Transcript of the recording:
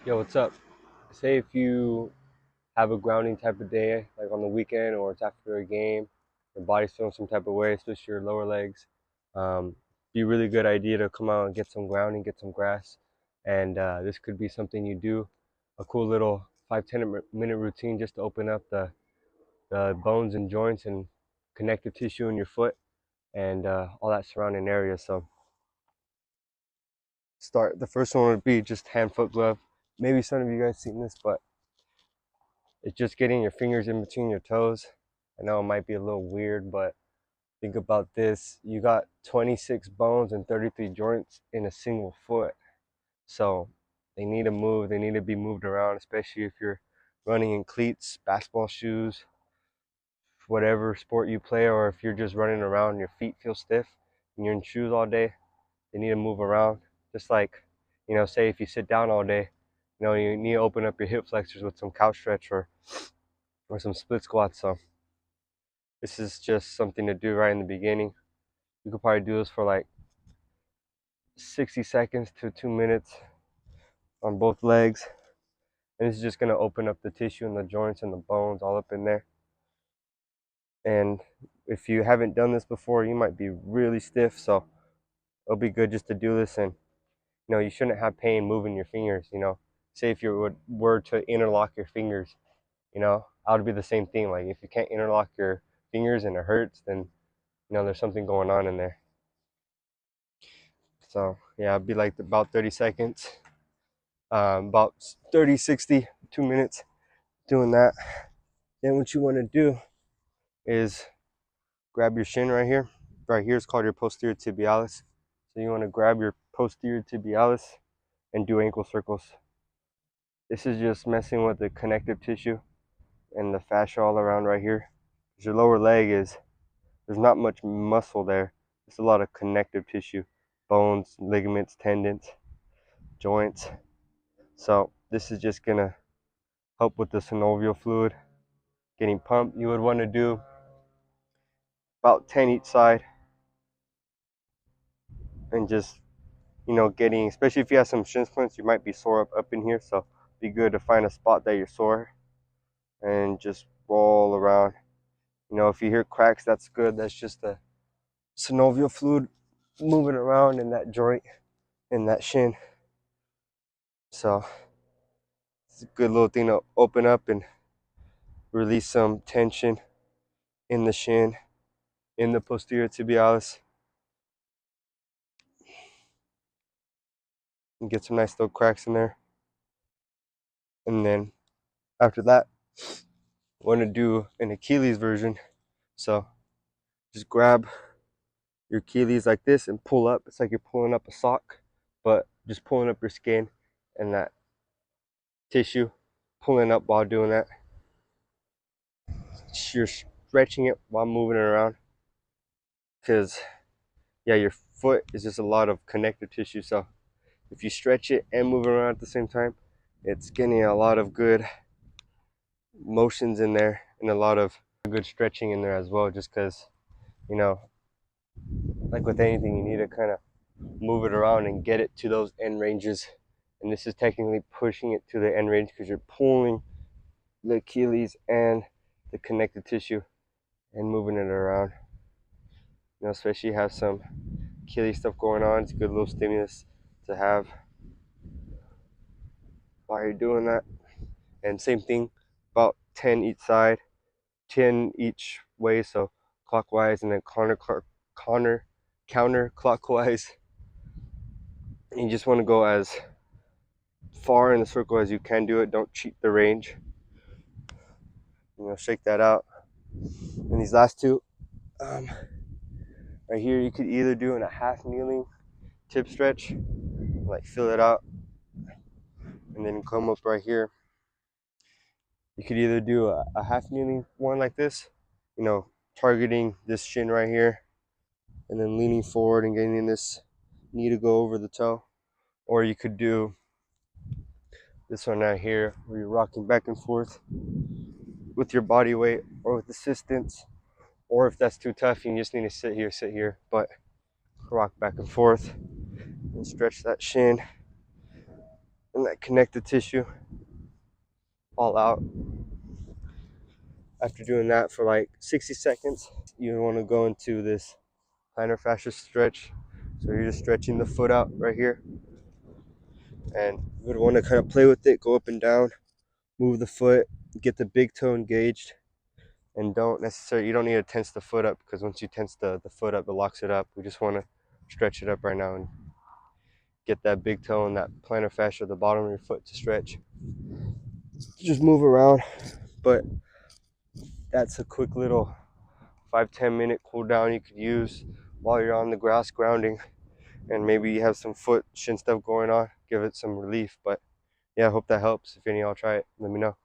Yo, what's up? Say if you have a grounding type of day, like on the weekend or it's after a game, your body's feeling some type of way, especially your lower legs. Be a really good idea to come out and get some grounding, get some grass. And this could be something you do, a cool little 5-10 minute routine just to open up the bones and joints and connective tissue in your foot and all that surrounding area. So, start. The first one would be just hand foot glove. Maybe some of you guys seen this, but it's just getting your fingers in between your toes. I know it might be a little weird, but think about this. You got 26 bones and 33 joints in a single foot. So they need to move, they need to be moved around, especially if you're running in cleats, basketball shoes, whatever sport you play, or if you're just running around and your feet feel stiff and you're in shoes all day, they need to move around. Just like, say if you sit down all day, you need to open up your hip flexors with some couch stretch or some split squats. So this is just something to do right in the beginning. You could probably do this for like 60 seconds to 2 minutes on both legs. And this is just going to open up the tissue and the joints and the bones all up in there. And if you haven't done this before, you might be really stiff. So it'll be good just to do this. And, you shouldn't have pain moving your fingers. Say if you were to interlock your fingers, I would be the same thing. Like if you can't interlock your fingers and it hurts, then, there's something going on in there. So yeah, it'd be like about 30 seconds, about 30, 60, 2 minutes doing that. Then what you want to do is grab your shin right here. Right here is called your posterior tibialis. So you want to grab your posterior tibialis and do ankle circles. This is just messing with the connective tissue and the fascia all around right here. Your lower leg there's not much muscle there. There's a lot of connective tissue, bones, ligaments, tendons, joints. So this is just gonna help with the synovial fluid getting pumped. You would want to do about 10 each side and just, getting, especially if you have some shin splints, you might be sore up in here. So be good to find a spot that you're sore and just roll around. If you hear cracks, that's good. That's just the synovial fluid moving around in that joint, in that shin. So it's a good little thing to open up and release some tension in the shin, in the posterior tibialis, and get some nice little cracks in there. And then after that, I want to do an Achilles version. So just grab your Achilles like this and pull up. It's like you're pulling up a sock, but just pulling up your skin and that tissue, pulling up while doing that. You're stretching it while moving it around, because your foot is just a lot of connective tissue. So if you stretch it and move it around at the same time, it's getting a lot of good motions in there and a lot of good stretching in there as well, just because, like with anything, you need to kind of move it around and get it to those end ranges. And this is technically pushing it to the end range because you're pulling the Achilles and the connective tissue and moving it around. Especially have some Achilles stuff going on. It's a good little stimulus to have while you're doing that. And same thing, about 10 each side, 10 each way, so clockwise and then counterclockwise. And you just want to go as far in the circle as you can do it. Don't cheat the range. Shake that out. And these last two, right here, you could either do in a half kneeling tip stretch, like fill it out, and then come up right here. You could either do a half kneeling one like this, targeting this shin right here, and then leaning forward and getting this knee to go over the toe. Or you could do this one right here, where you're rocking back and forth with your body weight or with assistance. Or if that's too tough, you just need to sit here, but rock back and forth and stretch that shin. and that connective tissue all out. After doing that for like 60 seconds, you want to go into this plantar fascia stretch. So you're just stretching the foot out right here, and you would want to kind of play with it, go up and down, move the foot, get the big toe engaged, and you don't need to tense the foot up, because once you tense the foot up, it locks it up. We just want to stretch it up right now and get that big toe and that plantar fascia, the bottom of your foot, to stretch. Just move around, but that's a quick little 5-10 minute cool down you could use while you're on the grass grounding, and maybe you have some foot shin stuff going on, give it some relief. But yeah, I hope that helps. If any of y'all try it, let me know.